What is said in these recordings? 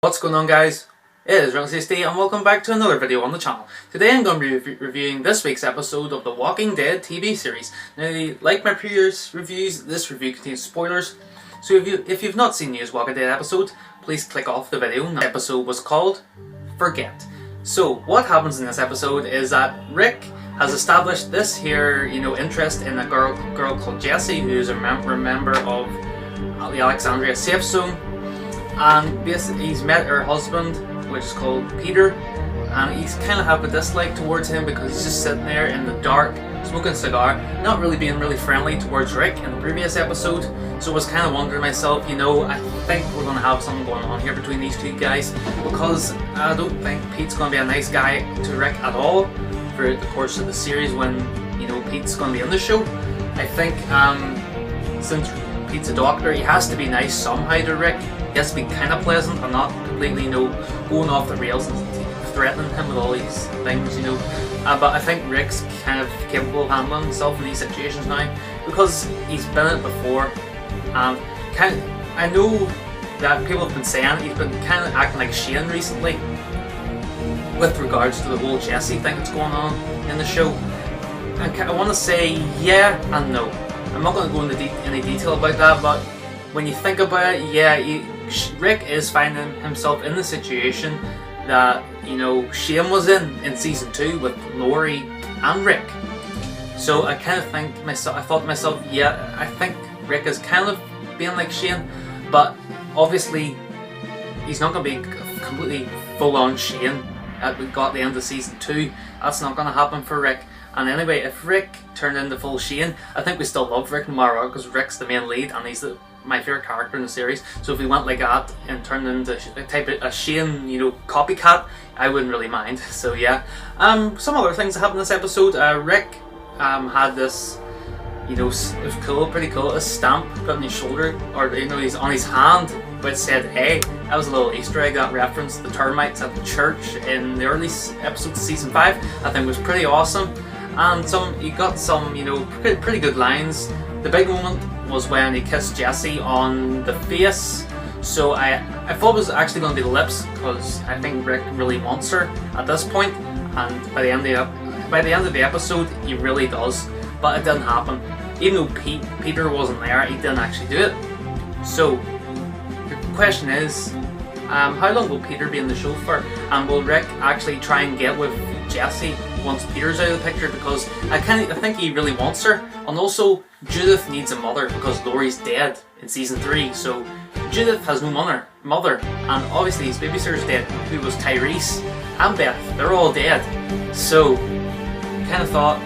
What's going on, guys? It is RealTasty and welcome back to another video on the channel. Today I'm going to be reviewing this week's episode of The Walking Dead TV series. Now, like my previous reviews, this review contains spoilers, so if you've not seen the newest Walking Dead episode, please click off the video. The episode was called Forget. So what happens in this episode is that Rick has established this here, interest in a girl called Jessie, who's a member of the Alexandria Safe Zone. And basically he's met her husband, which is called Peter, and he's kind of have a dislike towards him because he's just sitting there in the dark, smoking a cigar, not really being really friendly towards Rick in the previous episode. So I was kind of wondering myself, I think we're going to have something going on here between these two guys, because I don't think Pete's going to be a nice guy to Rick at all throughout the course of the series when, Pete's going to be in the show. I think since Pete's a doctor, he has to be nice somehow to Rick. He has to be kind of pleasant and not completely, going off the rails and threatening him with all these things, But I think Rick's kind of capable of handling himself in these situations now because he's been in it before. And I know that people have been saying he's been kind of acting like Shane recently with regards to the whole Jessie thing that's going on in the show. And I want to say yeah and no. I'm not going to go into any detail about that, but when you think about it, Rick is finding himself in the situation that, Shane was in season 2 with Lori and Rick. So I kind of I thought to myself, yeah, I think Rick is kind of being like Shane, but obviously he's not going to be completely full-on Shane at the end of season 2. That's not going to happen for Rick. And anyway, if Rick turned into full Shane, I think we still love Rick no matter what, because Rick's the main lead and he's my favourite character in the series. So if he went like that and turned into a Shane, copycat, I wouldn't really mind. So yeah. Some other things that happened in this episode. Rick had this, it was cool, pretty cool, a stamp put on his shoulder, or he's on his hand, which said "A." That was a little Easter egg that referenced the termites at the church in the early episodes of season 5. I think it was pretty awesome. And he got some, pretty good lines. The big moment was when he kissed Jessie on the face. So I thought it was actually going to be the lips, because I think Rick really wants her at this point. And by the end of the episode, he really does. But it didn't happen. Even though Peter wasn't there, he didn't actually do it. So the question is, how long will Peter be in the show for? And will Rick actually try and get with Jessie once Peter's out of the picture? Because I think he really wants her. And also, Judith needs a mother because Lori's dead in season 3. So Judith has no mother, and obviously his babysitter's dead, who was Tyrese and Beth. They're all dead. So kind of thought,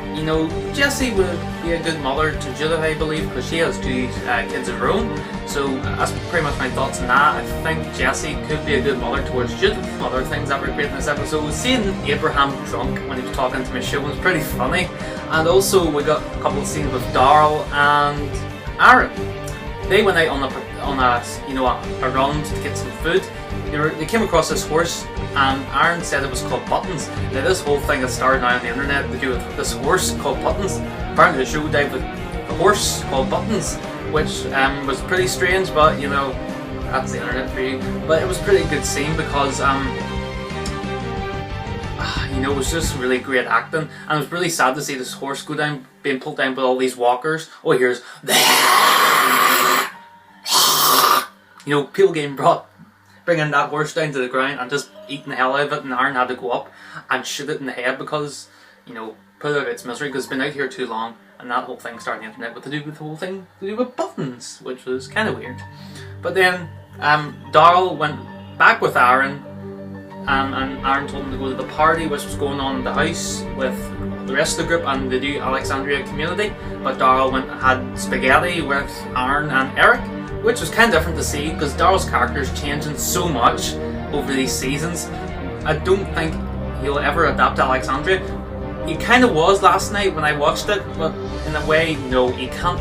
Jessie would be a good mother to Judith, I believe, because she has 2 kids of her own. So that's pretty much my thoughts on that. I think Jessie could be a good mother towards Judith. Other things that were great in this episode was seeing Abraham drunk when he was talking to Michonne was pretty funny. And also we got a couple of scenes with Daryl and Aaron. They went out on a run to get some food. They came across this horse, and Aaron said it was called Buttons. Now this whole thing has started now on the internet to do with this horse called Buttons. Apparently the show died with a horse called Buttons, which was pretty strange, but that's the internet for you. But it was a pretty good scene because it was just really great acting, and it was really sad to see this horse go down, being pulled down by all these walkers. Oh, here's people getting bringing that horse down to the ground and just eating the hell out of it, and Aaron had to go up and shoot it in the head because, put it out of its misery, because it's been out here too long. And that whole thing started on the internet with the whole thing to do with Buttons, which was kind of weird. But then Daryl went back with Aaron, and Aaron told him to go to the party which was going on in the house with the rest of the group and the new Alexandria community. But Daryl went and had spaghetti with Aaron and Eric, which was kind of different to see because Daryl's character is changing so much over these seasons. I don't think he'll ever adapt to Alexandria. He kind of was last night when I watched it, but in a way, no, he can't,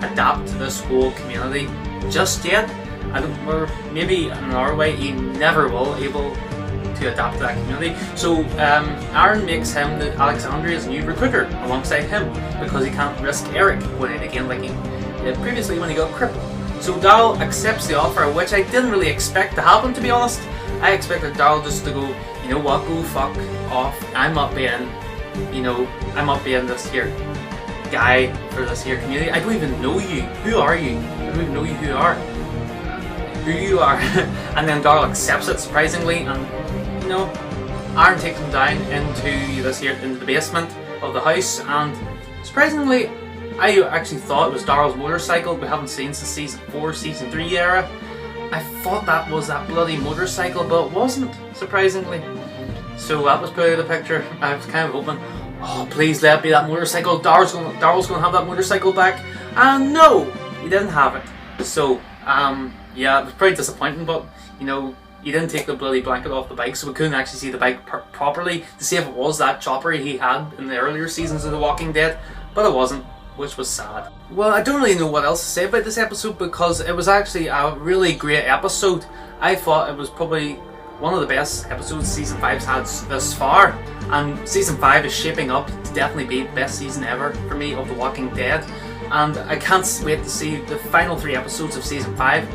adapt to this whole community just yet. Or maybe in another way, he never will able to adapt to that community. So Aaron makes him Alexandria's new recruiter alongside him because he can't risk Eric going in again like he did previously when he got crippled. So Daryl accepts the offer, which I didn't really expect to happen, to be honest. I expected Daryl just to go, you know what, go fuck off. I'm not being this here guy for this here community. I don't even know you. Who are you? I don't even know you who you are. And then Daryl accepts it, surprisingly, and you know, Aaron takes him down into the basement of the house, and surprisingly, I actually thought it was Daryl's motorcycle we haven't seen since season 4, season 3 era. I thought that was that bloody motorcycle, but it wasn't, surprisingly. So that was put out of the picture. I was kind of hoping, oh please let it be that motorcycle, Daryl's gonna have that motorcycle back. And no, he didn't have it. So yeah, it was pretty disappointing, but you know, he didn't take the bloody blanket off the bike, so we couldn't actually see the bike properly to see if it was that chopper he had in the earlier seasons of The Walking Dead, but it wasn't, which was sad. Well, I don't really know what else to say about this episode because it was actually a really great episode. I thought it was probably one of the best episodes season 5's had thus far, and season 5 is shaping up to definitely be the best season ever for me of The Walking Dead, and I can't wait to see the final 3 episodes of season 5.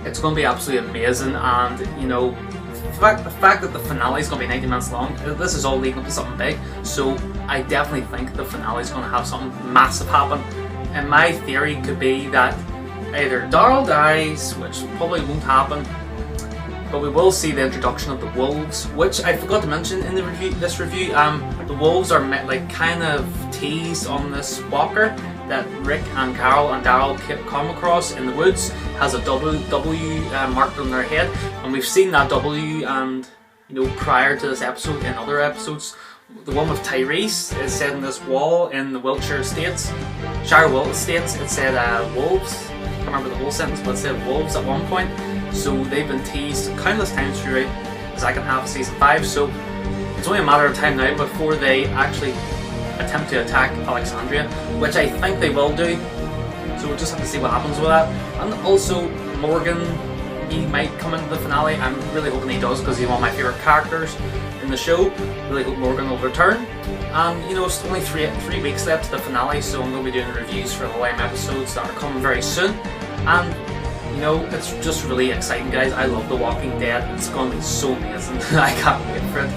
It's going to be absolutely amazing, and you know, the fact that the finale is going to be 90 minutes long, this is all leading up to something big, so I definitely think the finale is going to have something massive happen. And my theory could be that either Daryl dies, which probably won't happen, but we will see the introduction of the wolves, which I forgot to mention in this review. The wolves are kind of teased on this walker that Rick and Carol and Daryl come across in the woods. Has a W marked on their head, and we've seen that W, and you know, prior to this episode in other episodes. The one with Tyrese is said in this wall in the Wiltshire Estates, Shire Estates. It said wolves. I can't remember the whole sentence, but it said wolves at one point. So they've been teased countless times throughout the second half of season 5. So it's only a matter of time now before they actually attempt to attack Alexandria, which I think they will do. So we'll just have to see what happens with that. And also Morgan, he might come into the finale. I'm really hoping he does because he's one of my favourite characters in the show. Really hope Morgan will return. And you know, it's only three weeks left to the finale, so I'm going to be doing reviews for the Lime episodes that are coming very soon. And you know, it's just really exciting, guys. I love The Walking Dead. It's going to be so amazing. I can't wait for it.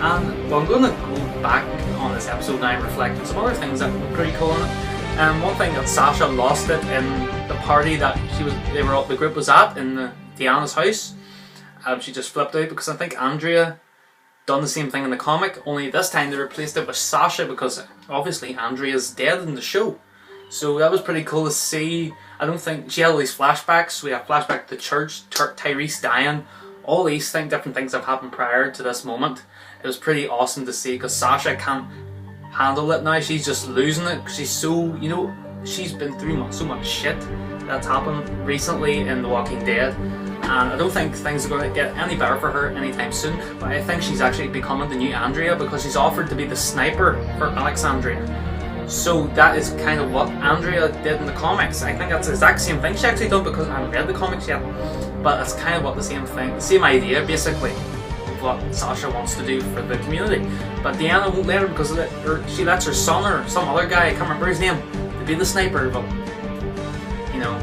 And well, I'm going to go back on this episode now and reflect on some other things that were pretty cool in it. One thing that Sasha lost it in the party that the group was at in Deanna's house. She just flipped out because I think Andrea done the same thing in the comic, only this time they replaced it with Sasha because obviously Andrea's dead in the show. So that was pretty cool to see. I don't think she had all these flashbacks. We have flashback to the church, Tyrese dying, all these different things have happened prior to this moment. It was pretty awesome to see because Sasha can't handle it now. She's just losing it. She's so, you know, she's been through so much shit that's happened recently in The Walking Dead. And I don't think things are going to get any better for her anytime soon, but I think she's actually becoming the new Andrea because she's offered to be the sniper for Alexandria. So that is kind of what Andrea did in the comics. I think that's the exact same thing she actually done because I haven't read the comics yet, but that's kind of what the same idea basically, what Sasha wants to do for the community. But Deanna won't let her because she lets her son or some other guy, I can't remember his name, to be the sniper, but you know,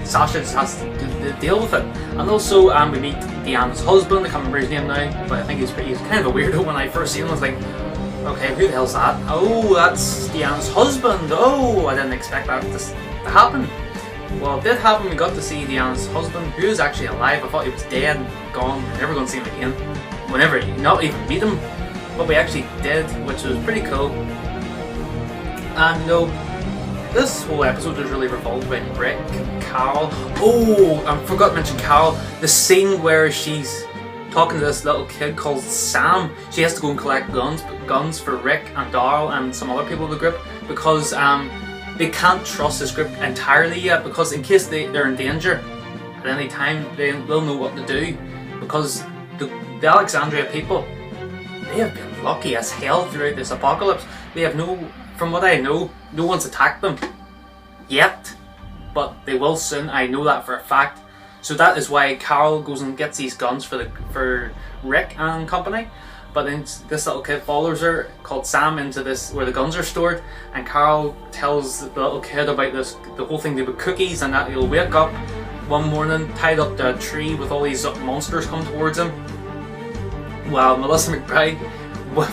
Sasha just has to deal with it. And also we meet Deanna's husband, I can't remember his name now, but I think he's kind of a weirdo. When I first seen him I was like, okay, who the hell's that? Oh, that's Deanna's husband. Oh, I didn't expect that to happen. Well, it did happen. We got to see Deanna's husband, who is actually alive. I thought he was dead and gone. We're never going to see him again. Whenever, not even meet him. But we actually did, which was pretty cool. And you know, this whole episode was really revolved around Rick, Carol. Oh, I forgot to mention Carol. The scene where she's talking to this little kid called Sam. She has to go and collect guns for Rick and Daryl and some other people in the group because they can't trust this group entirely yet, because in case they're in danger at any time, they'll know what to do, because the Alexandria people, they have been lucky as hell throughout this apocalypse. They have from what I know, no one's attacked them yet, but they will soon. I know that for a fact. So that is why Carol goes and gets these guns for Rick and company. But then this little kid follows her, called Sam, into this where the guns are stored, and Carl tells the little kid about the whole thing about cookies, and that he'll wake up one morning tied up to a tree with all these monsters come towards him. Wow, Melissa McBride,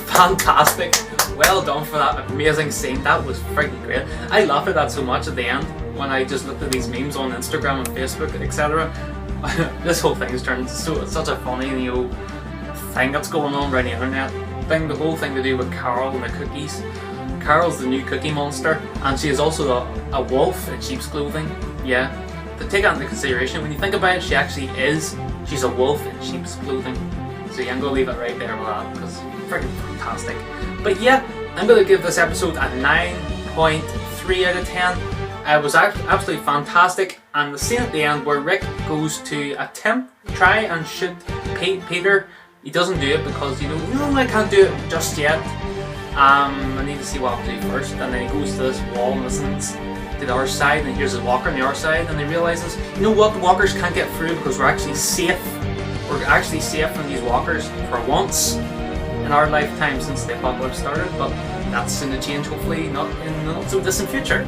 fantastic. Well done for that amazing scene. That was freaking great. I laughed at that so much at the end when I just looked at these memes on Instagram and Facebook, etc. This whole thing has turned into such a funny, thing that's going on around the internet. The whole thing to do with Carol and the cookies. Carol's the new cookie monster, and she is also a wolf in sheep's clothing. Yeah, to take that into consideration, when you think about it, she actually is. She's a wolf in sheep's clothing. So yeah, I'm going to leave it right there with that, because freaking fantastic. But yeah, I'm going to give this episode a 9.3 out of 10. It was absolutely fantastic, and the scene at the end where Rick goes to try and shoot Peter, he doesn't do it because, I can't do it just yet. I need to see what I have to do first, and then he goes to this wall and listens to the other side, and he hears his walker on the other side, and he realizes, the walkers can't get through because we're actually safe. We're actually safe from these walkers for once in our lifetime since the apocalypse started, but that's soon to change, hopefully not in the not so distant future.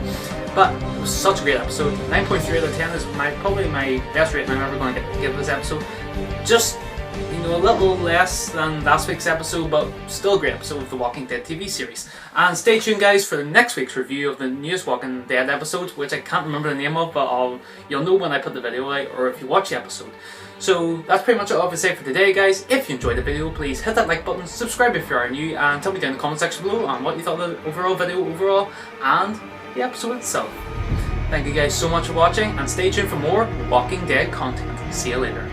But it was such a great episode. 9.3 out of 10 is probably my best rating I'm ever going to give this episode. Just, a little less than last week's episode, but still a great episode of the Walking Dead TV series. And stay tuned, guys, for next week's review of the newest Walking Dead episode, which I can't remember the name of, but you'll know when I put the video out or if you watch the episode. So that's pretty much all I have to say for today, guys. If you enjoyed the video, please hit that like button, subscribe if you are new, and tell me down in the comment section below on what you thought of the overall video and the episode itself. Thank you guys so much for watching, and stay tuned for more Walking Dead content. See you later.